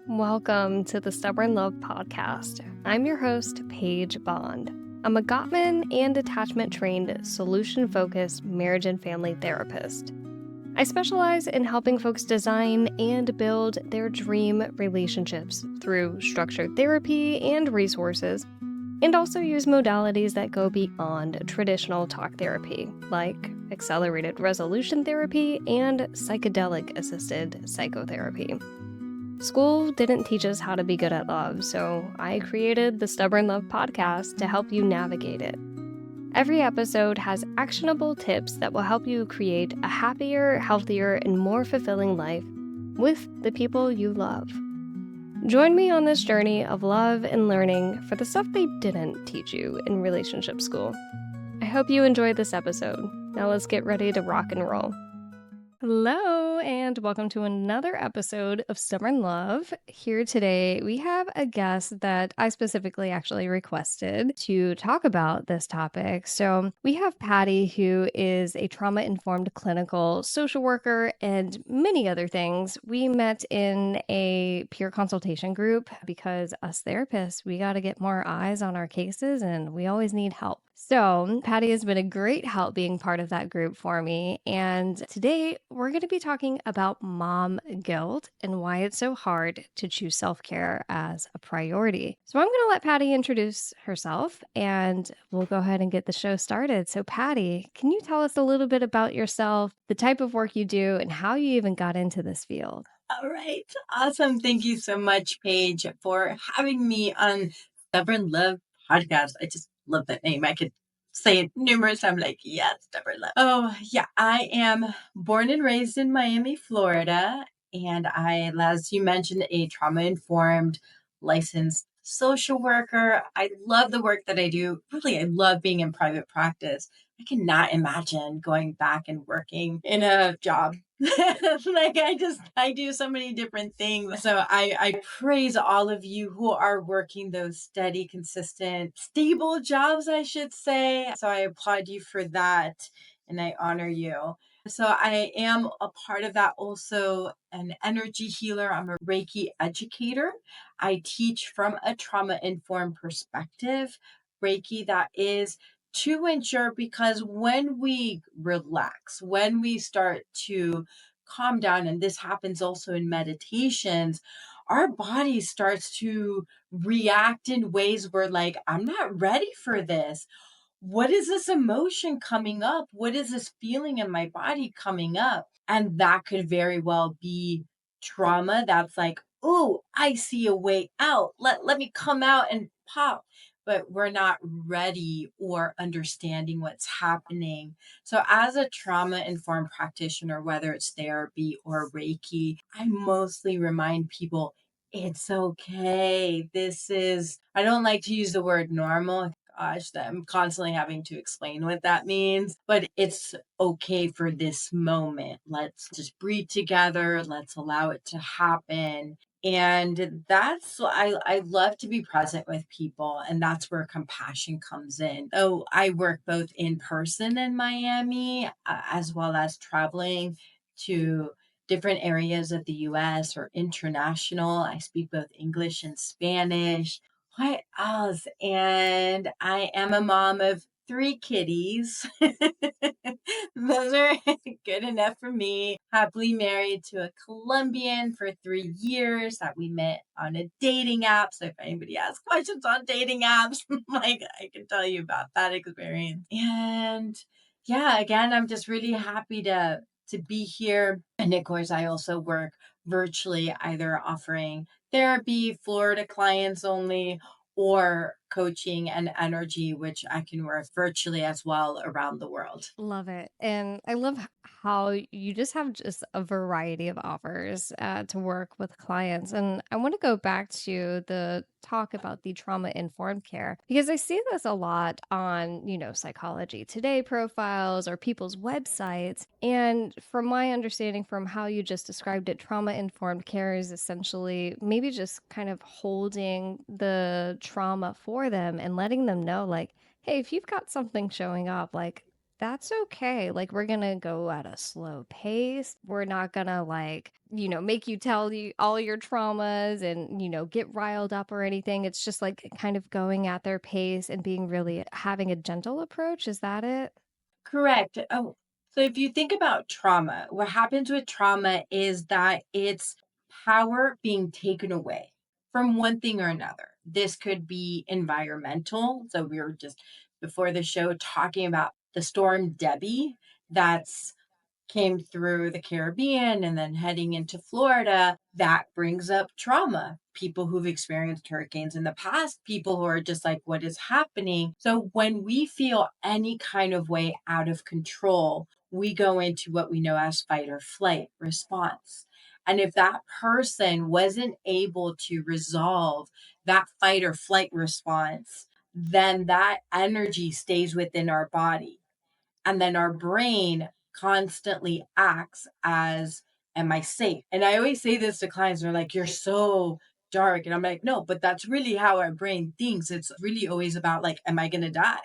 Welcome to the Stubborn Love Podcast. I'm your host, Paige Bond. I'm a Gottman and attachment trained, solution focused marriage and family therapist. I specialize in helping folks design and build their dream relationships through structured therapy and resources, and also use modalities that go beyond traditional talk therapy, like accelerated resolution therapy and psychedelic assisted psychotherapy. School didn't teach us how to be good at love, so I created the Stubborn Love podcast to help you navigate it. Every episode has actionable tips that will help you create a happier, healthier, and more fulfilling life with the people you love. Join me on this journey of love and learning for the stuff they didn't teach you in relationship school. I hope you enjoyed this episode. Now let's get ready to rock and roll. Hello, and welcome to another episode of Stubborn Love. Here today, we have a guest that I specifically actually requested to talk about this topic. So we have Paty, who is a trauma-informed clinical social worker and many other things. We met in a peer consultation group because us therapists, we got to get more eyes on our cases and we always need help. So Paty has been a great help being part of that group for me. And today we're going to be talking about mom guilt and why it's so hard to choose self-care as a priority. So I'm going to let Paty introduce herself and we'll go ahead and get the show started. So Paty, can you tell us a little bit about yourself, the type of work you do, and how you even got into this field? All right. Awesome. Thank you so much, Paige, for having me on Stubborn Love podcast. I just love that name. I could say it numerous times, like, yes, Stubborn Love. Oh, yeah. I am born and raised in Miami, Florida. And I, as you mentioned, a trauma-informed licensed social worker. I love the work that I do. Really, I love being in private practice. I cannot imagine going back and working in a job. I do so many different things. So I praise all of you who are working those steady, consistent, stable jobs, I should say. So I applaud you for that and I honor you. So I am a part of that, also an energy healer. I'm a Reiki educator. I teach from a trauma-informed perspective, Reiki that is to ensure, because when we relax, when we start to calm down, and this happens also in meditations, our body starts to react in ways where, like, I'm not ready for this. What is this emotion coming up? What is this feeling in my body coming up? And that could very well be trauma that's like, oh, I see a way out. Let me come out and pop. But we're not ready or understanding what's happening. So, as a trauma informed practitioner, whether it's therapy or Reiki, I mostly remind people it's okay. I don't like to use the word normal. Gosh, that I'm constantly having to explain what that means, but it's okay for this moment. Let's just breathe together. Let's allow it to happen. And I love to be present with people, and that's where compassion comes in. Oh, I work both in person in Miami, as well as traveling to different areas of the US or international. I speak both English and Spanish. What else? And I am a mom of 3 kitties. Those are good enough for me. Happily married to a Colombian for 3 years that we met on a dating app. So if anybody has questions on dating apps, like, I can tell you about that experience. And yeah, again, I'm just really happy to be here. And of course, I also work virtually, either offering therapy, Florida clients only, or coaching and energy, which I can work virtually as well around the world. Love it. And I love how you just have just a variety of offers to work with clients. And I want to go back to the talk about the trauma informed care because I see this a lot on, Psychology Today profiles or people's websites. And from my understanding, from how you just described it, trauma informed care is essentially maybe just kind of holding the trauma for them and letting them know, like, hey, if you've got something showing up, like, that's okay. Like, we're gonna go at a slow pace. We're not gonna, like, make you tell you all your traumas and, get riled up or anything. It's just like kind of going at their pace and being really having a gentle approach. Is that it? Correct. Oh, so if you think about trauma, what happens with trauma is that it's power being taken away from one thing or another. This could be environmental. So we were just before the show talking about the storm Debbie that's came through the Caribbean and then heading into Florida, that brings up trauma. People who've experienced hurricanes in the past, people who are just like, what is happening? So when we feel any kind of way out of control, we go into what we know as fight or flight response. And if that person wasn't able to resolve that fight or flight response, then that energy stays within our body, and then our brain constantly acts as, am I safe? And I always say this to clients, they're like, you're so dark. And I'm like, no, but that's really how our brain thinks. It's really always about like, am I gonna die?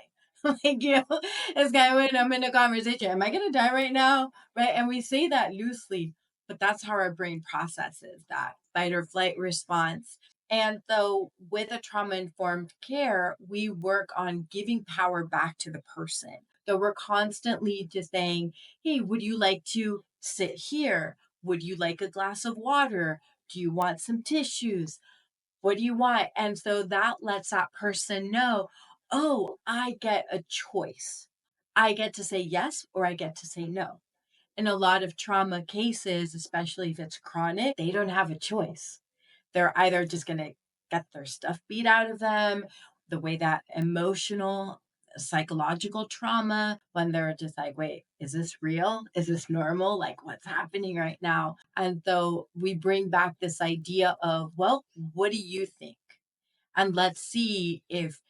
Like, it's kind of when I'm in a conversation, am I gonna die right now? Right. And we say that loosely, but that's how our brain processes that fight or flight response. And so, with a trauma informed care, we work on giving power back to the person. So we're constantly just saying, hey, would you like to sit here? Would you like a glass of water? Do you want some tissues? What do you want? And so that lets that person know, oh, I get a choice. I get to say yes or I get to say no. In a lot of trauma cases, especially if it's chronic, they don't have a choice. They're either just going to get their stuff beat out of them, the way that emotional, psychological trauma, when they're just like, wait, is this real? Is this normal? Like, what's happening right now? And so we bring back this idea of, well, what do you think? And let's see if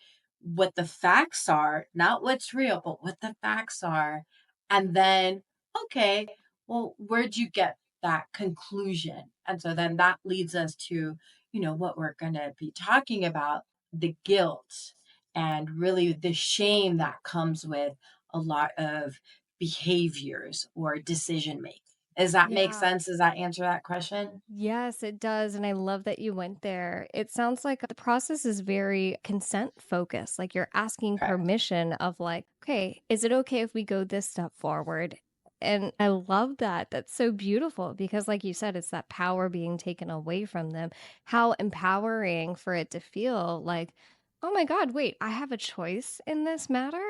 what the facts are, not what's real, but what the facts are. And then, okay, well, where'd you get that conclusion? And so then that leads us to, what we're going to be talking about, the guilt and really the shame that comes with a lot of behaviors or decision making. Does that make Yeah. sense? Does that answer that question? Yes, it does. And I love that you went there. It sounds like the process is very consent focused. Like you're asking Correct. permission of like, okay, is it okay if we go this step forward? And I love that. That's so beautiful because, like you said, it's that power being taken away from them. How empowering for it to feel like, oh my God, wait, I have a choice in this matter.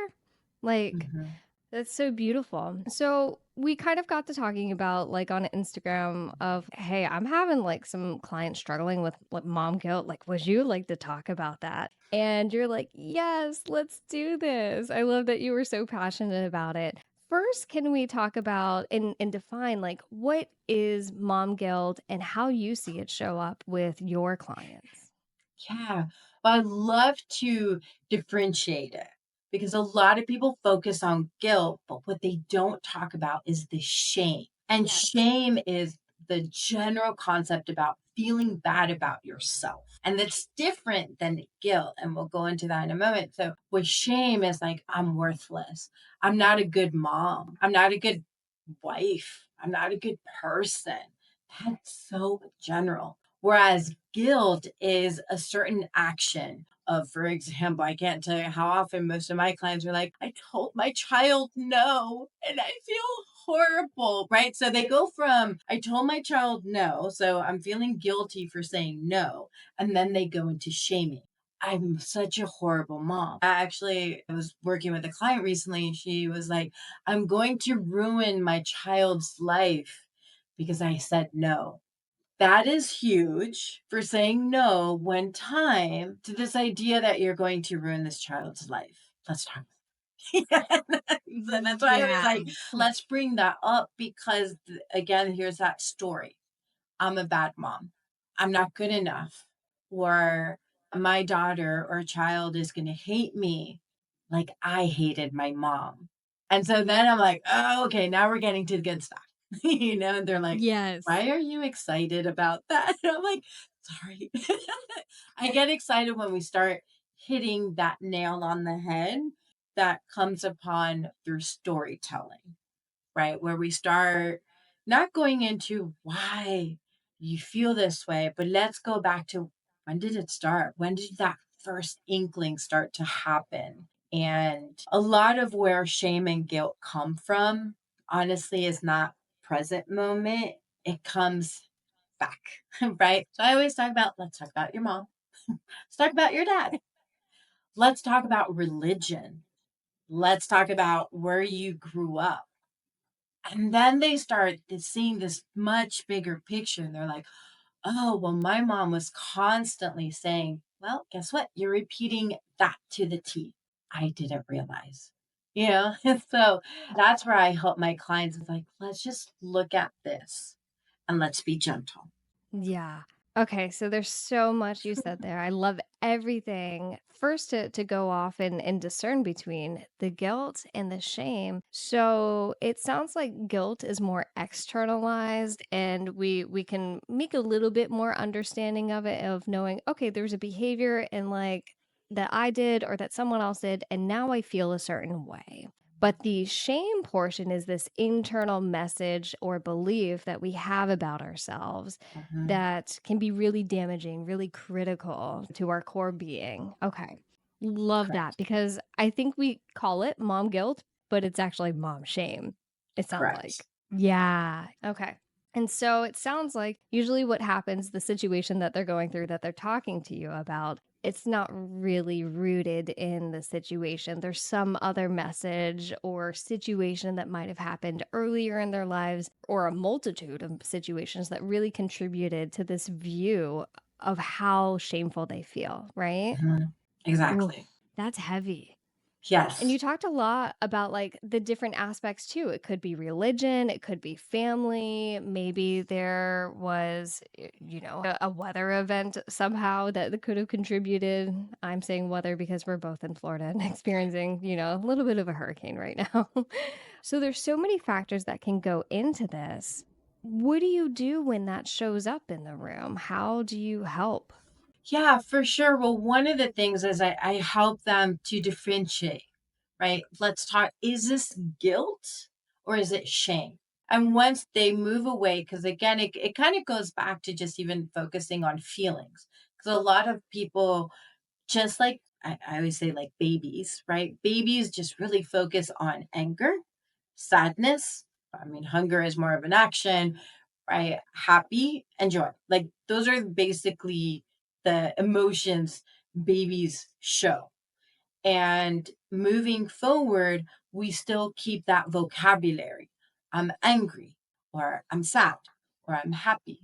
Like, Mhm. that's so beautiful. So we kind of got to talking about like on Instagram of, hey, I'm having like some clients struggling with like mom guilt. Like, would you like to talk about that? And you're like, yes, let's do this. I love that you were so passionate about it. First, can we talk about and define like what is mom guilt and how you see it show up with your clients? Yeah. Well, I love to differentiate it because a lot of people focus on guilt, but what they don't talk about is the shame. And Yes. shame is the general concept about feeling bad about yourself. And that's different than guilt. And we'll go into that in a moment. So, with shame is like, I'm worthless. I'm not a good mom. I'm not a good wife. I'm not a good person. That's so general. Whereas guilt is a certain action of, for example, I can't tell you how often most of my clients are like, I told my child no, and I feel horrible, right? So they go from, I told my child no, so I'm feeling guilty for saying no. And then they go into shaming. I'm such a horrible mom. I was working with a client recently, and she was like, I'm going to ruin my child's life because I said no. That is huge for saying no one time to this idea that you're going to ruin this child's life. Let's talk. So that's why I was Yeah. like, let's bring that up because, again, here's that story. I'm a bad mom. I'm not good enough. Or my daughter or child is going to hate me like I hated my mom. And so then I'm like, oh, okay, now we're getting to the good stuff. And they're like, Yes. why are you excited about that? And I'm like, sorry. I get excited when we start hitting that nail on the head that comes upon through storytelling, right? Where we start not going into why you feel this way, but let's go back to when did it start? When did that first inkling start to happen? And a lot of where shame and guilt come from, honestly, is not present moment. It comes back, right? So I always talk about let's talk about your mom, let's talk about your dad, let's talk about religion, let's talk about where you grew up. And then they start seeing this much bigger picture and they're like, oh, well, my mom was constantly saying, well, guess what? You're repeating that to the T. I didn't realize. You know, and so that's where I help my clients is like, let's just look at this and let's be gentle. Yeah. Okay, so there's so much you said there. I love everything. First, to go off and discern between the guilt and the shame. So it sounds like guilt is more externalized, and we can make a little bit more understanding of it, of knowing, okay, there's a behavior and like that I did or that someone else did, and now I feel a certain way. But the shame portion is this internal message or belief that we have about ourselves Mhm. that can be really damaging, really critical to our core being. Okay. Love that Correct. because I think we call it mom guilt, but it's actually mom shame. It sounds like. Correct. Yeah. Okay. And so it sounds like usually what happens, the situation that they're going through that they're talking to you about, it's not really rooted in the situation. There's some other message or situation that might have happened earlier in their lives, or a multitude of situations that really contributed to this view of how shameful they feel, right? Mhm. Ooh, Exactly. that's heavy. And you Yes. talked a lot about like the different aspects too. It could be religion, it could be family. Maybe there was, a weather event somehow that could have contributed. I'm saying weather because we're both in Florida and experiencing, a little bit of a hurricane right now. So there's so many factors that can go into this. What do you do when that shows up in the room? How do you help? Yeah, for sure. Well, one of the things is I help them to differentiate, right? Let's talk, is this guilt or is it shame? And once they move away, because again, it kind of goes back to just even focusing on feelings. Because a lot of people, just like I always say, like babies, right? Babies just really focus on anger, sadness. I mean, hunger is more of an action, right? Happy and joy. Like those are basically the emotions babies show. And moving forward, we still keep that vocabulary. I'm angry, or I'm sad, or I'm happy.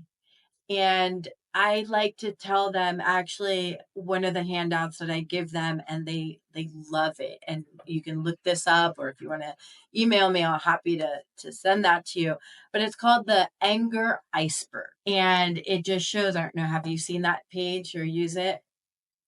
And I like to tell them actually one of the handouts that I give them and they love it. And you can look this up or if you want to email me, I'm happy to send that to you. But it's called the anger iceberg. And it just shows, I don't know, have you seen that page or use it?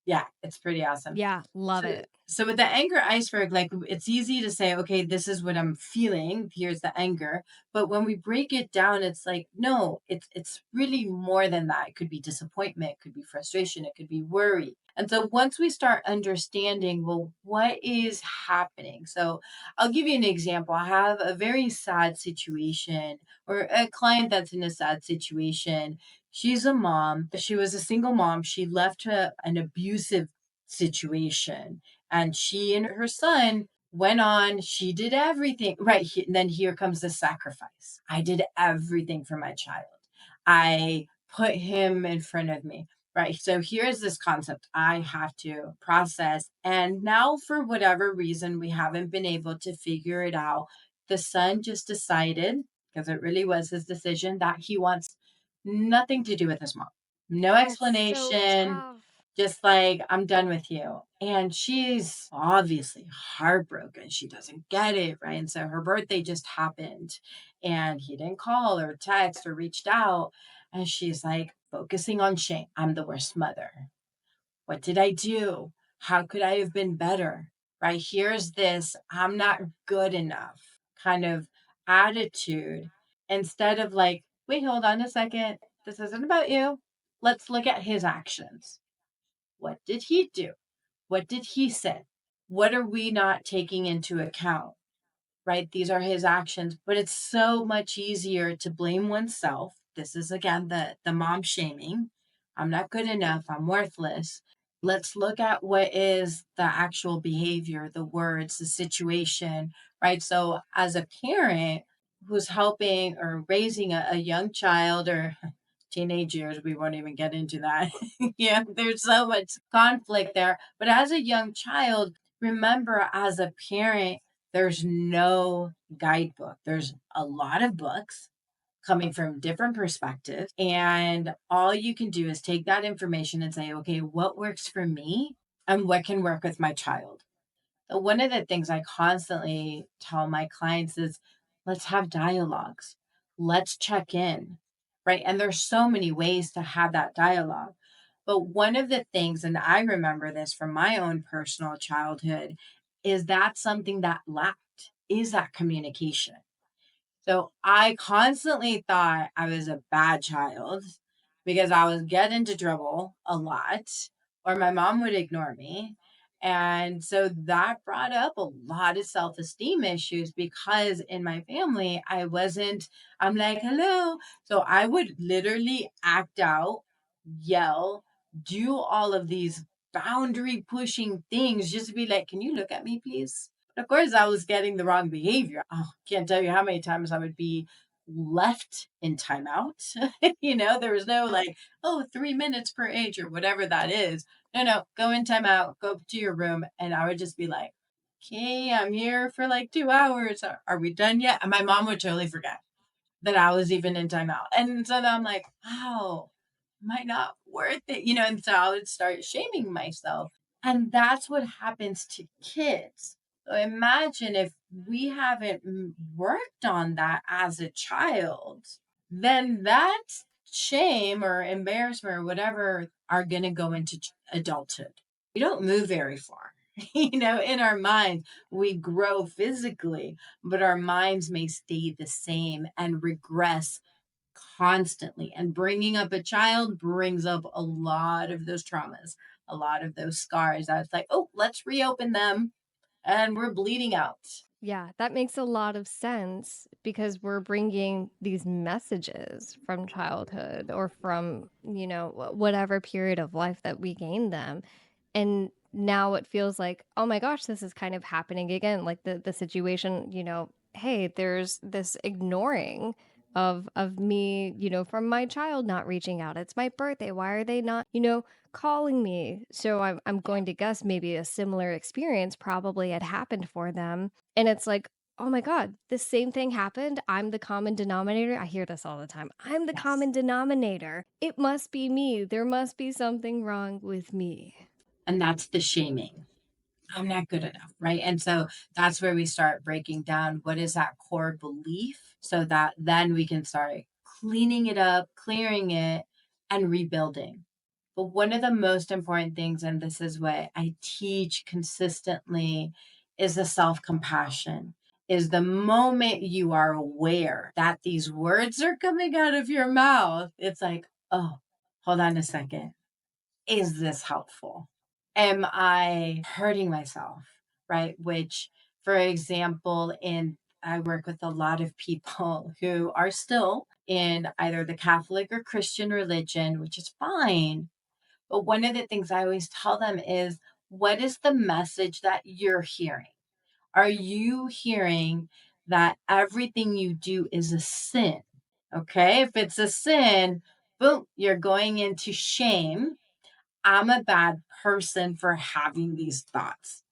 Yeah, it's pretty awesome. Yeah, love So it. so with the anger iceberg, like it's easy to say, okay, this is what I'm feeling. Here's the anger. But when we break it down, it's like, no, it's really more than that. It could be disappointment, it could be frustration, it could be worry. And so once we start understanding, well, what is happening? So I'll give you an example. I have a very sad situation or a client that's in a sad situation. She's a mom. She was a single mom. She left an abusive situation and she and her son went on. She did everything right. And then here comes the sacrifice. I did everything for my child. I put him in front of me. Right. So here's this concept I have to process. And now, for whatever reason, we haven't been able to figure it out. The son just decided, because it really was his decision, that he wants nothing to do with his mom. No Oh, it's so explanation, tough. just like, I'm done with you. And she's obviously heartbroken. She doesn't get it, right? And so her birthday just happened and he didn't call or text or reached out. And she's like focusing on shame. I'm the worst mother. What did I do? How could I have been better? Right? Here's this I'm not good enough kind of attitude instead of like, wait, hold on a second. This isn't about you. Let's look at his actions. What did he do? What did he say? What are we not taking into account? Right? These are his actions, but it's so much easier to blame oneself. This is again the mom shaming. I'm not good enough. I'm worthless. Let's look at what is the actual behavior, the words, the situation, right? So as a parent who's helping or raising a young child or teenage years, we won't even get into that. Yeah, there's so much conflict there. But as a young child, remember as a parent, there's no guidebook. There's a lot of books coming from different perspectives. And all you can do is take that information and say, okay, what works for me and what can work with my child? So one of the things I constantly tell my clients is let's have dialogues. Let's check in, right? And there's so many ways to have that dialogue. But one of the things, and I remember this from my own personal childhood, is that something that lacked is that communication. So I constantly thought I was a bad child because I was get into trouble a lot, or my mom would ignore me. And so that brought up a lot of self esteem issues because in my family, I'm like, hello. So I would literally act out, yell, do all of these boundary pushing things just to be like, can you look at me, please? Of course, I was getting the wrong behavior. Oh, can't tell you how many times I would be left in timeout. There was no like, oh, 3 minutes per age or whatever that is. No, no, go in timeout, go to your room. And I would just be like, okay, I'm here for like 2 hours. Are we done yet? And my mom would totally forget that I was even in timeout. And so then I'm like, wow, might not worth it, and so I would start shaming myself. And that's what happens to kids. So imagine if we haven't worked on that as a child, then that shame or embarrassment or whatever are going to go into adulthood. We don't move very far. In our minds, we grow physically, but our minds may stay the same and regress constantly. And bringing up a child brings up a lot of those traumas, a lot of those scars. I was like, oh, let's reopen them. And we're bleeding out. Yeah, that makes a lot of sense because we're bringing these messages from childhood or from, whatever period of life that we gained them. And now it feels like, oh my gosh, this is kind of happening again. Like the situation, hey, there's this ignoring of me, from my child not reaching out. It's my birthday. Why are they not, calling me? So I'm going to guess maybe a similar experience probably had happened for them. And it's like, oh my God, the same thing happened. I'm the common denominator. I hear this all the time. I'm the Yes. common denominator. It must be me. There must be something wrong with me. And that's the shaming. I'm not good enough, right? And so that's where we start breaking down what is that core belief so that then we can start cleaning it up, clearing it, and rebuilding. But one of the most important things, and this is what I teach consistently, is the self compassion. Is the moment you are aware that these words are coming out of your mouth, it's like, oh, hold on a second. Is this helpful? Am I hurting myself? Right? Which, for example, I work with a lot of people who are still in either the Catholic or Christian religion, which is fine. But one of the things I always tell them is what is the message that you're hearing? Are you hearing that everything you do is a sin? Okay. If it's a sin, boom, you're going into shame. I'm a bad person for having these thoughts.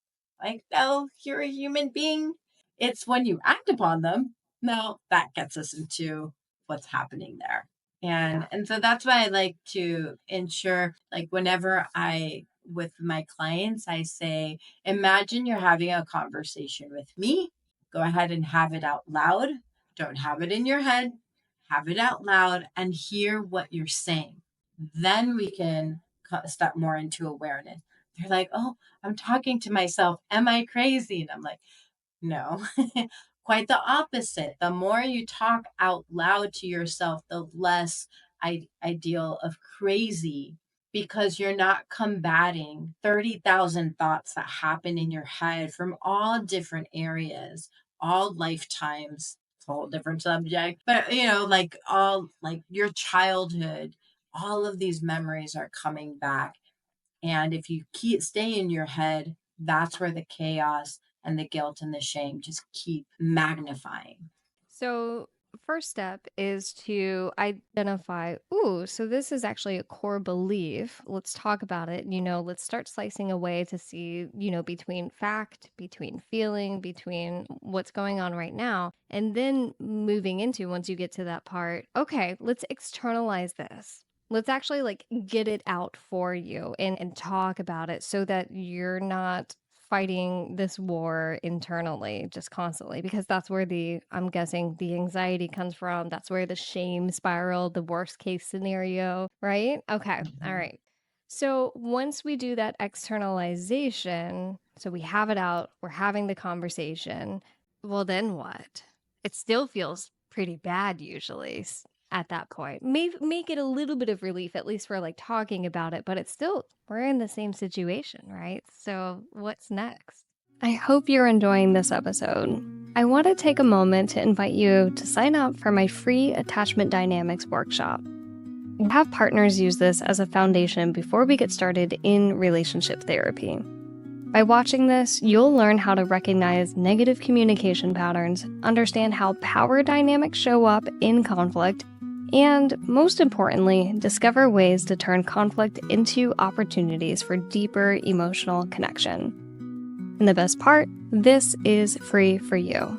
Like, no, you're a human being. It's when you act upon them. No, that gets us into what's happening there. And so that's why I like to ensure, like whenever with my clients, I say, imagine you're having a conversation with me. Go ahead and have it out loud. Don't have it in your head. Have it out loud and hear what you're saying. Then we can step more into awareness. They're like, oh, I'm talking to myself. Am I crazy? And I'm like, no, quite the opposite. The more you talk out loud to yourself, the less ideal of crazy because you're not combating 30,000 thoughts that happen in your head from all different areas, all lifetimes. It's a whole different subject, but like all like your childhood, all of these memories are coming back. And if you keep stay in your head, that's where the chaos and the guilt and the shame just keep magnifying. So, first step is to identify, ooh, so this is actually a core belief. Let's talk about it. Let's start slicing away to see, between fact, between feeling, between what's going on right now. And then moving into, once you get to that part, okay, let's externalize this. Let's actually like get it out for you and talk about it so that you're not fighting this war internally just constantly, because that's where I'm guessing the anxiety comes from. That's where the shame spiral, the worst case scenario, right? Okay. All Mhm. right. So once we do that externalization, so we have it out, we're having the conversation, well, then what? It still feels pretty bad usually at that point. Make it a little bit of relief, at least for like talking about it, but it's still, we're in the same situation, right? So what's next? I hope you're enjoying this episode. I want to take a moment to invite you to sign up for my free attachment dynamics workshop. We have partners use this as a foundation before we get started in relationship therapy. By watching this, you'll learn how to recognize negative communication patterns, understand how power dynamics show up in conflict, and most importantly, discover ways to turn conflict into opportunities for deeper emotional connection. And the best part, this is free for you.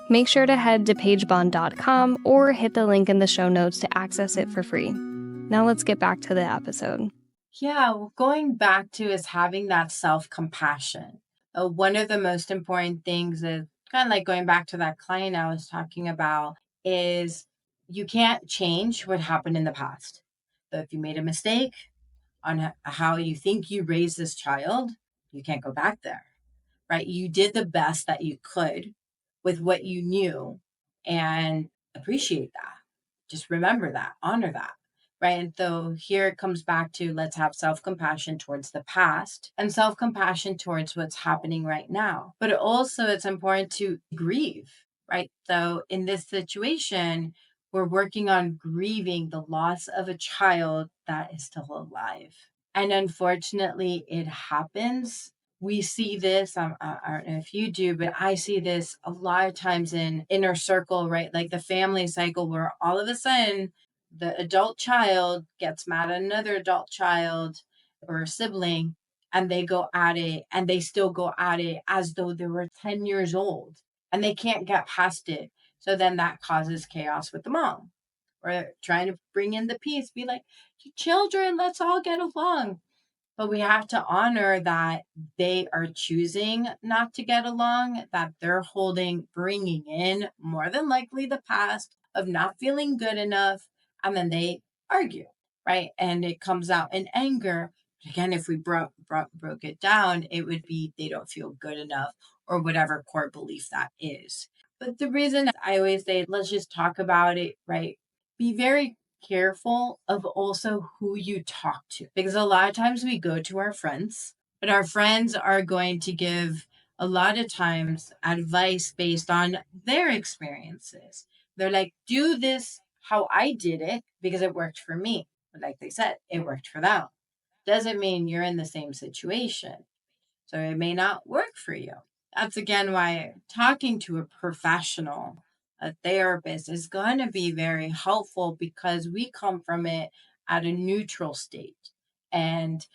Make sure to head to pagebond.com or hit the link in the show notes to access it for free. Now let's get back to the episode. Yeah, going back to is having that self compassion. One of the most important things is kind of like going back to that client I was talking about is you can't change what happened in the past. So if you made a mistake on how you think you raised this child, you can't go back there, right? You did the best that you could with what you knew and appreciate that. Just remember that, honor that. Right. And so here it comes back to let's have self compassion towards the past and self compassion towards what's happening right now. But also, it's important to grieve. Right. So in this situation, we're working on grieving the loss of a child that is still alive. And unfortunately, it happens. We see this, I don't know if you do, but I see this a lot of times in inner circle, right? Like the family cycle where all of a sudden the adult child gets mad at another adult child or sibling and they go at it and they still go at it as though they were 10 years old and they can't get past it. So then that causes chaos with the mom or trying to bring in the peace, be like, "You children, let's all get along." But we have to honor that they are choosing not to get along, that they're bringing in more than likely the past of not feeling good enough. And then they argue, right? And it comes out in anger. Again, if we broke it down, it would be they don't feel good enough or whatever core belief that is. But the reason I always say, let's just talk about it, right? Be very careful of also who you talk to because a lot of times we go to our friends, but our friends are going to give a lot of times advice based on their experiences. They're like, do this how I did it because it worked for me. But like they said, it worked for them. Doesn't mean you're in the same situation. So it may not work for you. That's again why talking to a professional, a therapist, is going to be very helpful because we come from it at a neutral state. And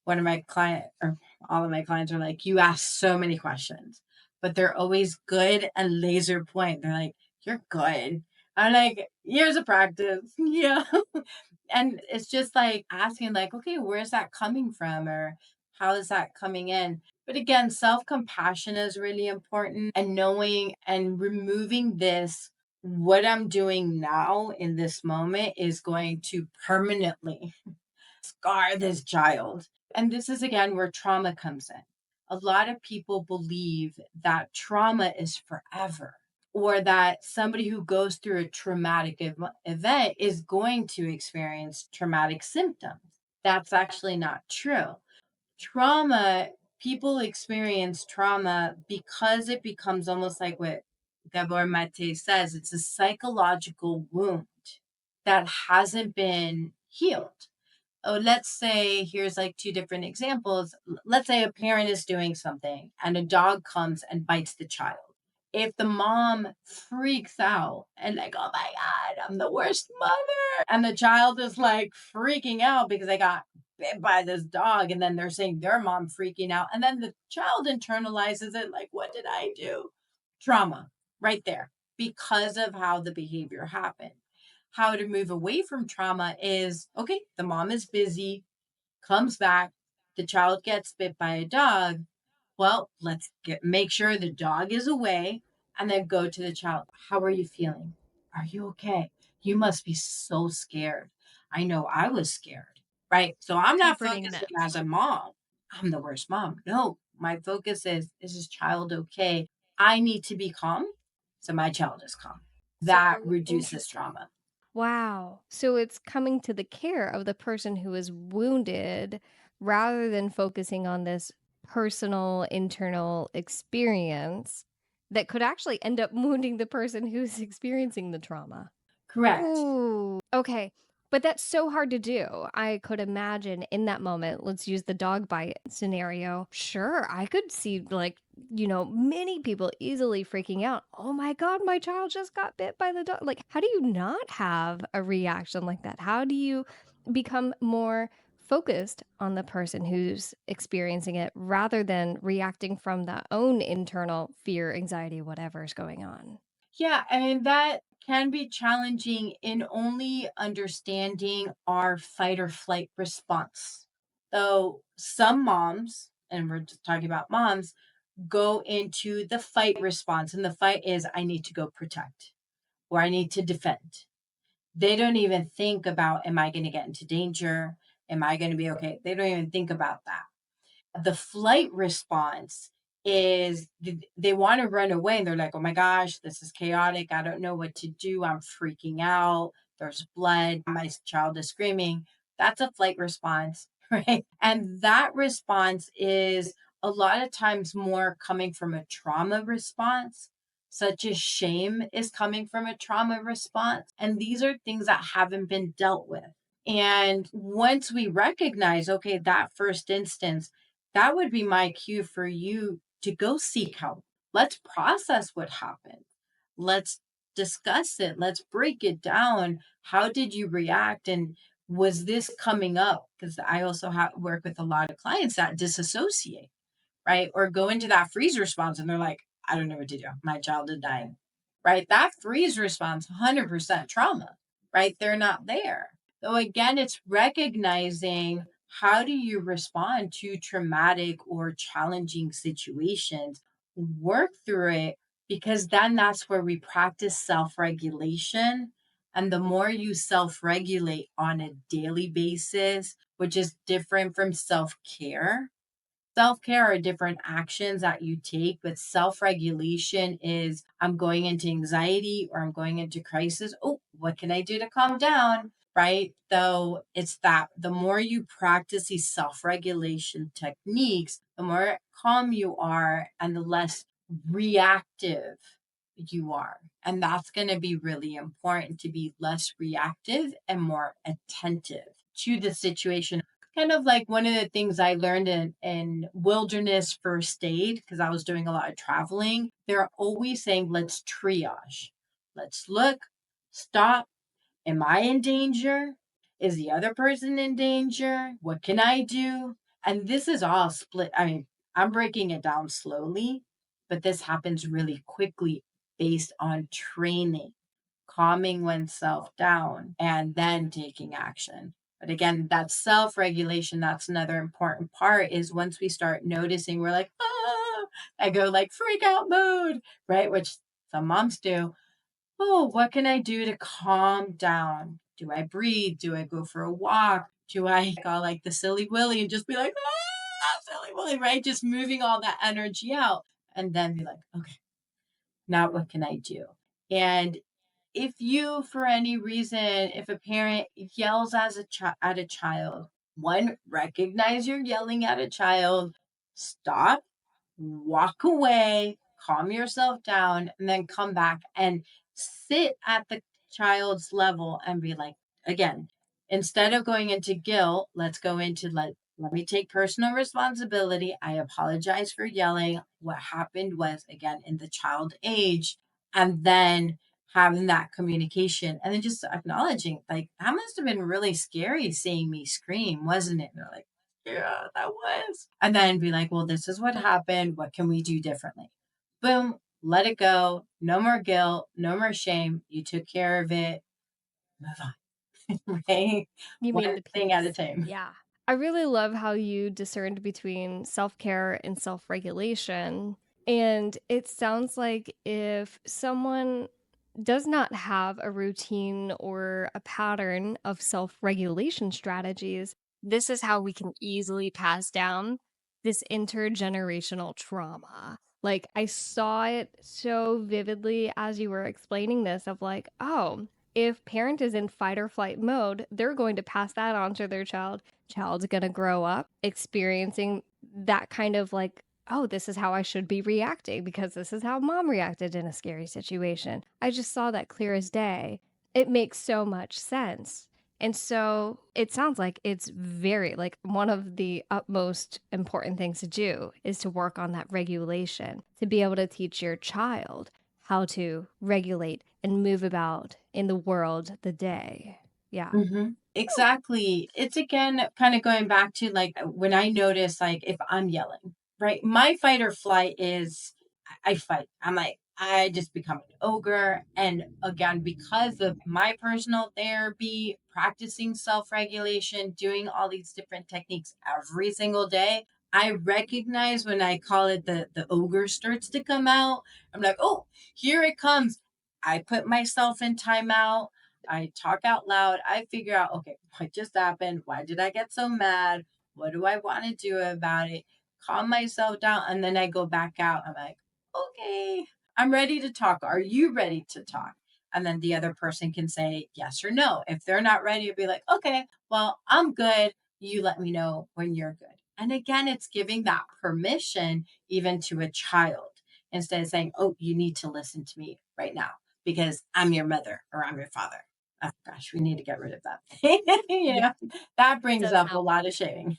one of my client or all of my clients are like, you ask so many questions, but they're always good and laser point. They're like, you're good. I'm like, years of practice. Yeah. And it's just like asking, like, okay, where's that coming from? Or how is that coming in? But again, self compassion is really important and knowing and removing this. What I'm doing now in this moment is going to permanently scar this child. And this is again where trauma comes in. A lot of people believe that trauma is forever or that somebody who goes through a traumatic event is going to experience traumatic symptoms. That's actually not true. Trauma, people experience trauma because it becomes almost like what Gabor Mate says, it's a psychological wound that hasn't been healed. Oh, let's say here's like two different examples. Let's say a parent is doing something and a dog comes and bites the child. If the mom freaks out and like, oh my God, I'm the worst mother. And the child is like freaking out because they got bit by this dog. And then they're saying their mom freaking out. And then the child internalizes it like, what did I do? Trauma right there because of how the behavior happened. How to move away from trauma is okay, the mom is busy, comes back, the child gets bit by a dog. Well, make sure the dog is away and then go to the child. How are you feeling? Are you okay? You must be so scared. I know I was scared, right? So I'm not Comforting focusing them. as a mom. I'm the worst mom. No, my focus is this child okay? I need to be calm so my child is calm. That So reduces interesting. trauma. Wow. So it's coming to the care of the person who is wounded rather than focusing on this personal internal experience that could actually end up wounding the person who's experiencing the trauma. Correct. Ooh, okay. But that's so hard to do. I could imagine in that moment, let's use the dog bite scenario. Sure, I could see, like, many people easily freaking out. Oh my God, my child just got bit by the dog. Like, how do you not have a reaction like that? How do you become more focused on the person who's experiencing it rather than reacting from that own internal fear, anxiety, whatever's going on? Yeah, and that can be challenging in only understanding our fight or flight response. Though some moms, and we're just talking about moms, go into the fight response. And the fight is I need to go protect or I need to defend. They don't even think about, am I going to get into danger? Am I going to be okay? They don't even think about that. The flight response is they want to run away and they're like, oh my gosh, this is chaotic. I don't know what to do. I'm freaking out. There's blood. My child is screaming. That's a flight response, right? And that response is a lot of times more coming from a trauma response, such as shame is coming from a trauma response. And these are things that haven't been dealt with. And once we recognize, okay, that first instance, that would be my cue for you to go seek help. Let's process what happened. Let's discuss it. Let's break it down. How did you react? And was this coming up? Because I also work with a lot of clients that disassociate, right? Or go into that freeze response and they're like, I don't know what to do. My child is dying, right? That freeze response, 100% trauma, right? They're not there. So again, it's recognizing how do you respond to traumatic or challenging situations, work through it, because then that's where we practice self regulation. And the more you self regulate on a daily basis, which is different from self care, self-care are different actions that you take, but self-regulation is I'm going into anxiety or I'm going into crisis. Oh, what can I do to calm down? Right? Though it's that the more you practice these self-regulation techniques, the more calm you are and the less reactive you are. And that's going to be really important to be less reactive and more attentive to the situation. Kind of like one of the things I learned in wilderness first aid, because I was doing a lot of traveling, they're always saying, let's triage. Let's look, stop. Am I in danger? Is the other person in danger? What can I do? And this is all split. I mean, I'm breaking it down slowly, but this happens really quickly based on training, calming oneself down, and then taking action. But again, that self regulation, that's another important part is once we start noticing, we're like, ah, I go like freak out mode, right? Which some moms do. Oh, what can I do to calm down? Do I breathe? Do I go for a walk? Do I go like the silly Willy and just be like, ah, silly Willy, right? Just moving all that energy out and then be like, okay, now what can I do? And if you, for any reason, if a parent yells at a child, One, recognize you're yelling at a child, stop, walk away, calm yourself down, and then come back and sit at the child's level and be like, again, instead of going into guilt, let's go into let me take personal responsibility. I apologize for yelling. What happened was, again, in the child age, and then having that communication and then just acknowledging, like, that must have been really scary seeing me scream, wasn't it? And they're like, yeah, that was. And then be like, well, this is what happened. What can we do differently? Boom, let it go. No more guilt, no more shame. You took care of it. Move on. Right? You mean One the thing at a peace. time. Yeah. I really love how you discerned between self care and self regulation. And it sounds like if someone does not have a routine or a pattern of self regulation strategies, this is how we can easily pass down this intergenerational trauma. Like, I saw it so vividly as you were explaining this of like, oh, if parent is in fight or flight mode, they're going to pass that on to their child. Child's going to grow up experiencing that kind of like, oh, this is how I should be reacting because this is how mom reacted in a scary situation. I just saw that clear as day. It makes so much sense. And so it sounds like it's very, like, one of the utmost important things to do is to work on that regulation, to be able to teach your child how to regulate and move about in the world, the day. Yeah. Exactly. It's again kind of going back to like when I notice, like, if I'm yelling, right? My fight or flight is I fight. I'm like, I just become an ogre. And again, because of my personal therapy, practicing self regulation, doing all these different techniques every single day, I recognize when I call it the ogre starts to come out. I'm like, oh, here it comes. I put myself in timeout. I talk out loud. I figure out, okay, what just happened? Why did I get so mad? What do I want to do about it? Calm myself down. And then I go back out. I'm like, okay, I'm ready to talk. Are you ready to talk? And then the other person can say yes or no. If they're not ready, to be like, okay, well, I'm good. You let me know when you're good. And again, it's giving that permission even to a child instead of saying, oh, you need to listen to me right now because I'm your mother or I'm your father. Oh gosh, we need to get rid of that. Yeah, That it brings does up a help. lot of shaming.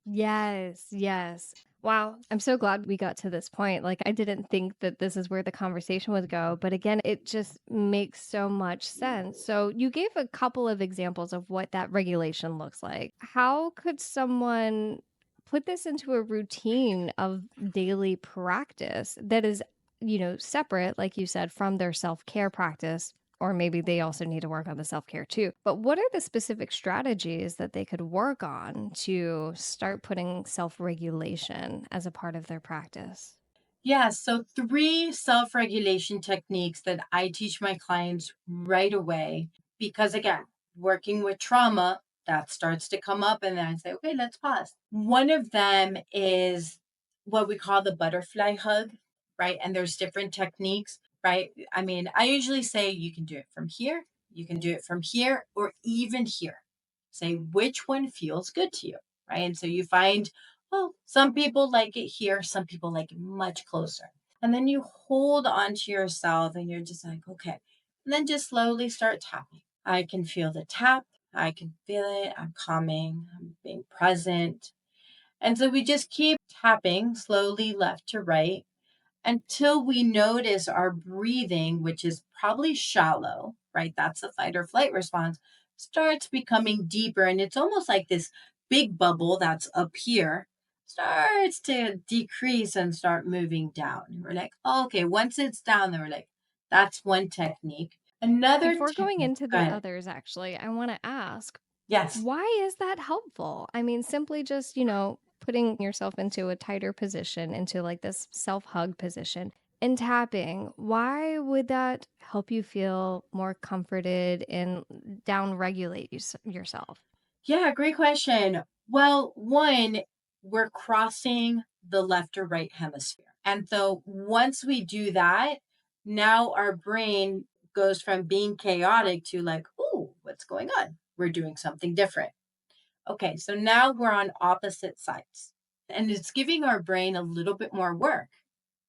Yes, yes. Wow. I'm so glad we got to this point. Like, I didn't think that this is where the conversation would go. But again, it just makes so much sense. So, you gave a couple of examples of what that regulation looks like. How could someone put this into a routine of daily practice that is, separate, like you said, from their self care practice? Or maybe they also need to work on the self care too. But what are the specific strategies that they could work on to start putting self regulation as a part of their practice? Yeah, so three self regulation techniques that I teach my clients right away. Because again, working with trauma, that starts to come up, and then I say, okay, let's pause. One of them is what we call the butterfly hug, right? And there's different techniques, right? I mean, I usually say you can do it from here, you can do it from here, or even here. Say which one feels good to you, right? And so you find, well, some people like it here, some people like it much closer. And then you hold on to yourself and you're just like, okay. And then just slowly start tapping. I can feel the tap. I can feel it. I'm calming. I'm being present. And so we just keep tapping slowly left to right until we notice our breathing, which is probably shallow, right? That's the fight or flight response, starts becoming deeper. And it's almost like this big bubble that's up here starts to decrease and start moving down. And we're like, oh, okay, once it's down, then we're like, that's one technique. Another Before going technique, into go the ahead. others, actually, I want to ask, Yes. why is that helpful? I mean, simply just, putting yourself into a tighter position, into like this self hug position and tapping, why would that help you feel more comforted and down regulate yourself? Yeah, great question. Well, one, we're crossing the left or right hemisphere. And so once we do that, now our brain goes from being chaotic to like, oh, what's going on? We're doing something different. Okay, so now we're on opposite sides. And it's giving our brain a little bit more work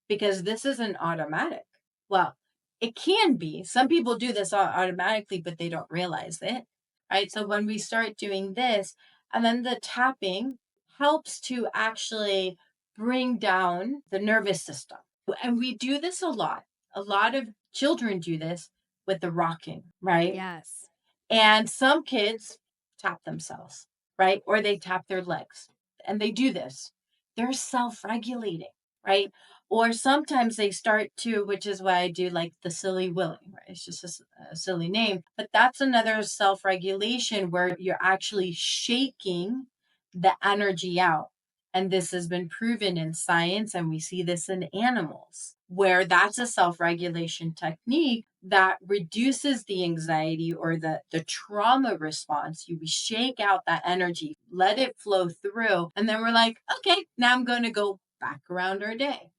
because this isn't automatic. Well, it can be. Some people do this automatically, but they don't realize it. Right. So when we start doing this, and then the tapping helps to actually bring down the nervous system. And we do this a lot. A lot of children do this with the rocking, right? Yes. And some kids tap themselves, right? Or they tap their legs and they do this. They're self regulating, right? Or sometimes they start to, which is why I do like the silly willing, right? It's just a silly name, but that's another self regulation where you're actually shaking the energy out. And this has been proven in science, and we see this in animals, where that's a self regulation technique that reduces the anxiety or the trauma response. You shake out that energy, let it flow through. And then we're like, okay, now I'm going to go back around our day,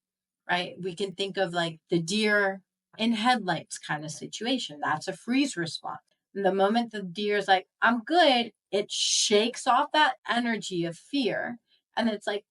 right? We can think of like the deer in headlights kind of situation. That's a freeze response. And the moment the deer is like, I'm good, it shakes off that energy of fear. And it's like,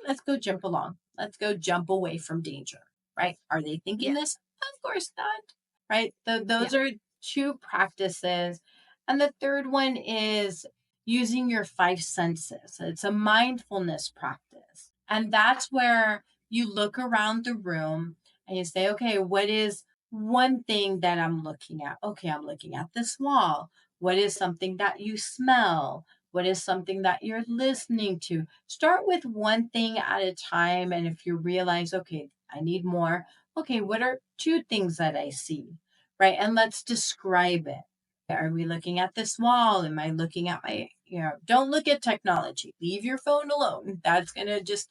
let's go jump along. Let's go jump away from danger, right? Are they thinking Yeah. this? Of course not, right? Yeah. Those are two practices. And the third one is using your five senses. It's a mindfulness practice. And that's where you look around the room and you say, okay, what is one thing that I'm looking at? Okay, I'm looking at this wall. What is something that you smell? What is something that you're listening to? Start with one thing at a time. And if you realize, okay, I need more, okay, what are two things that I see? Right. And let's describe it. Are we looking at this wall? Am I looking at don't look at technology. Leave your phone alone. That's going to just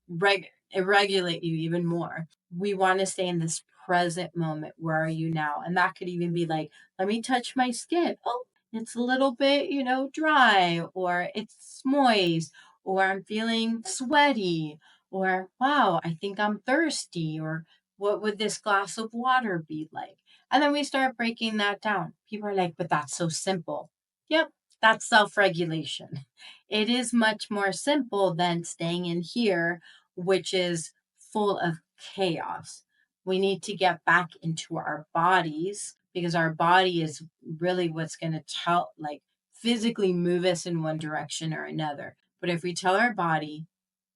regulate you even more. We want to stay in this present moment. Where are you now? And that could even be like, let me touch my skin. Oh, it's a little bit, dry, or it's moist, or I'm feeling sweaty, or wow, I think I'm thirsty, or what would this glass of water be like? And then we start breaking that down. People are like, but that's so simple. Yep, that's self regulation. It is much more simple than staying in here, which is full of chaos. We need to get back into our bodies because our body is really what's going to tell, like, physically move us in one direction or another. But if we tell our body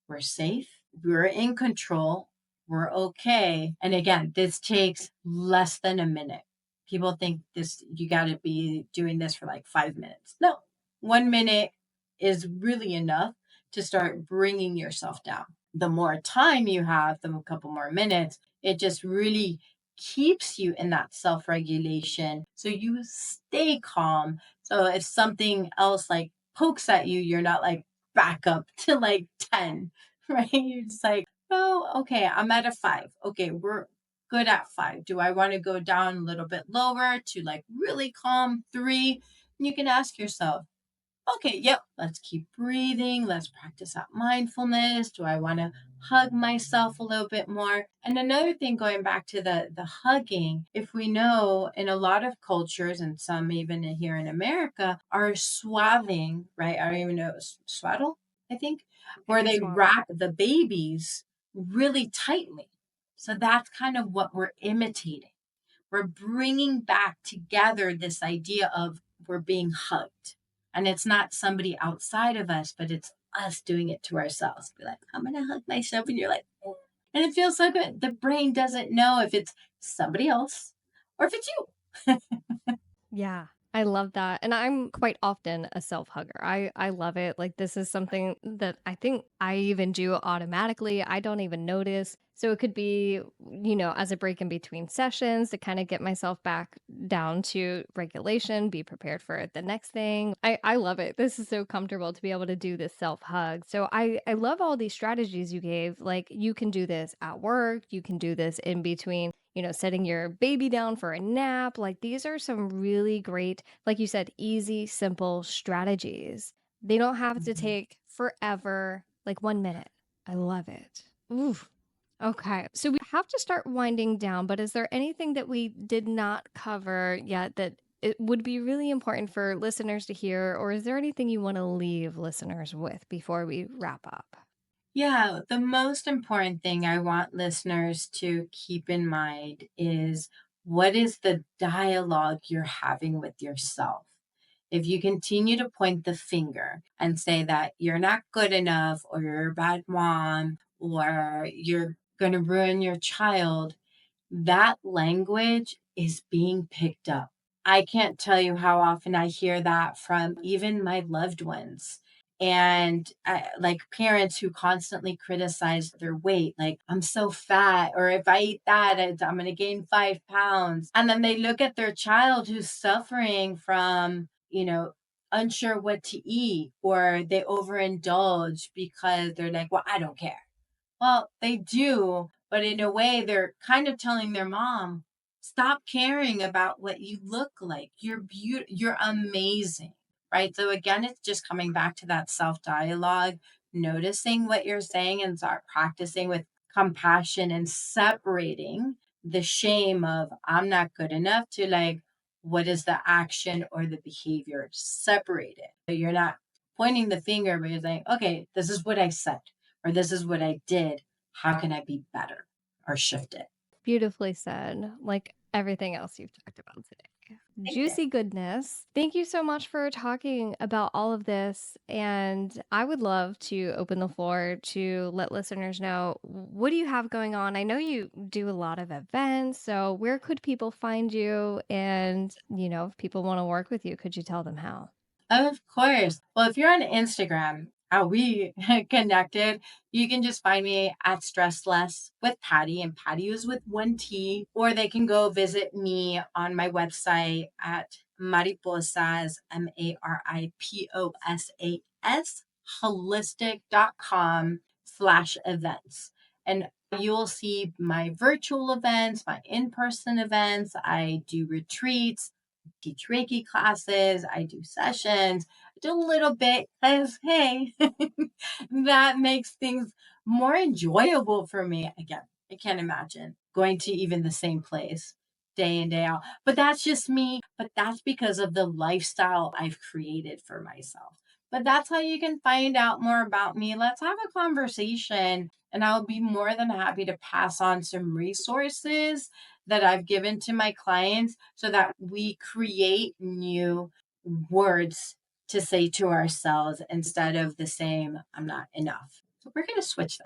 we're safe, we're in control, we're okay. And again, this takes less than a minute. People think this, you got to be doing this for like 5 minutes. No, 1 minute is really enough to start bringing yourself down. The more time you have, the couple more minutes, it just really keeps you in that self regulation. So you stay calm. So if something else like pokes at you, you're not like back up to like 10, right? You're just like, oh, okay, I'm at a 5. Okay, we're good at 5. Do I want to go down a little bit lower to like really calm 3? And you can ask yourself, okay, yep, let's keep breathing. Let's practice that mindfulness. Do I want to hug myself a little bit more? And another thing, going back to the hugging, if we know in a lot of cultures, and some even here in America, are swathing, right? I don't even know, swaddle, I think, I where think they swaddle. wrap the babies really tightly. So that's kind of what we're imitating. We're bringing back together this idea of we're being hugged. And it's not somebody outside of us, but it's us doing it to ourselves. Be like, I'm going to hug myself. And you're like, "Mm." And it feels so good. The brain doesn't know if it's somebody else or if it's you. Yeah, I love that. And I'm quite often a self-hugger. I love it. Like this is something that I think I even do automatically. I don't even notice. So it could be, as a break in between sessions to kind of get myself back down to regulation, be prepared for the next thing. I love it. This is so comfortable to be able to do this self-hug. So I love all these strategies you gave. Like you can do this at work, you can do this in between setting your baby down for a nap. Like these are some really great, like you said, easy, simple strategies. They don't have to Mhm. take forever, like 1 minute. I love it. Ooh. Okay. So we have to start winding down, but is there anything that we did not cover yet that it would be really important for listeners to hear, or is there anything you want to leave listeners with before we wrap up? Yeah, the most important thing I want listeners to keep in mind is what is the dialogue you're having with yourself? If you continue to point the finger and say that you're not good enough, or you're a bad mom, or you're going to ruin your child, that language is being picked up. I can't tell you how often I hear that from even my loved ones. And like parents who constantly criticize their weight, like, I'm so fat, or if I eat that, I'm going to gain 5 pounds. And then they look at their child who's suffering from, unsure what to eat, or they overindulge because they're like, well, I don't care. Well, they do, but in a way, they're kind of telling their mom, stop caring about what you look like. You're beautiful. You're amazing. Right. So again, it's just coming back to that self dialogue, noticing what you're saying and start practicing with compassion and separating the shame of I'm not good enough to like, what is the action or the behavior? Separate it. So you're not pointing the finger, but you're saying, okay, this is what I said, or this is what I did. How can I be better or shift it? Beautifully said, like everything else you've talked about today. Thank you. Juicy goodness. Thank you so much for talking about all of this. And I would love to open the floor to let listeners know, what do you have going on? I know you do a lot of events. So where could people find you? And, if people want to work with you, could you tell them how? Of course. Well, if you're on Instagram, how we connected, you can just find me at Stress Less with Paty, and Paty is with one T, or they can go visit me on my website at Mariposas, Maripos, holistic.com/events. And you'll see my virtual events, my in-person events. I do retreats, teach Reiki classes, I do sessions, I do a little bit because, hey, that makes things more enjoyable for me. Again, I can't imagine going to even the same place day in, day out. But that's just me. But that's because of the lifestyle I've created for myself. But that's how you can find out more about me. Let's have a conversation, and I'll be more than happy to pass on some resources that I've given to my clients so that we create new words to say to ourselves instead of the same, I'm not enough. So we're going to switch that.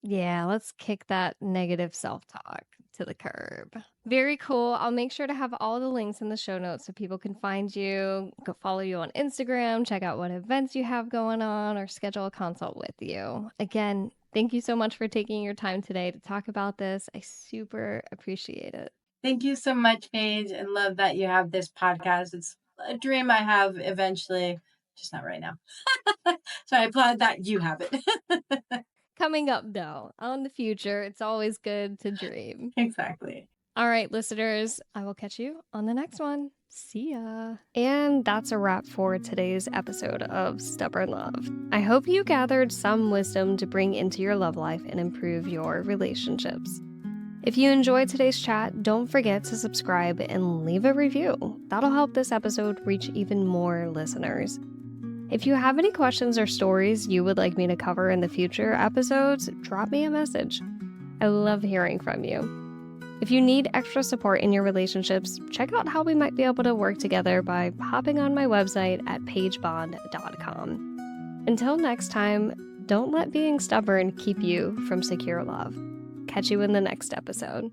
Yeah, let's kick that negative self-talk to the curb. Very cool. I'll make sure to have all the links in the show notes so people can find you, go follow you on Instagram, check out what events you have going on, or schedule a consult with you. Again, thank you so much for taking your time today to talk about this. I super appreciate it. Thank you so much, Paige. I love that you have this podcast. It's a dream I have eventually, just not right now. So I applaud that you have it. Coming up, though, on the future, it's always good to dream. Exactly. All right, listeners, I will catch you on the next one. See ya. And that's a wrap for today's episode of Stubborn Love. I hope you gathered some wisdom to bring into your love life and improve your relationships. If you enjoyed today's chat, don't forget to subscribe and leave a review. That'll help this episode reach even more listeners. If you have any questions or stories you would like me to cover in the future episodes, drop me a message. I love hearing from you. If you need extra support in your relationships, check out how we might be able to work together by hopping on my website at paigebond.com. Until next time, don't let being stubborn keep you from secure love. Catch you in the next episode.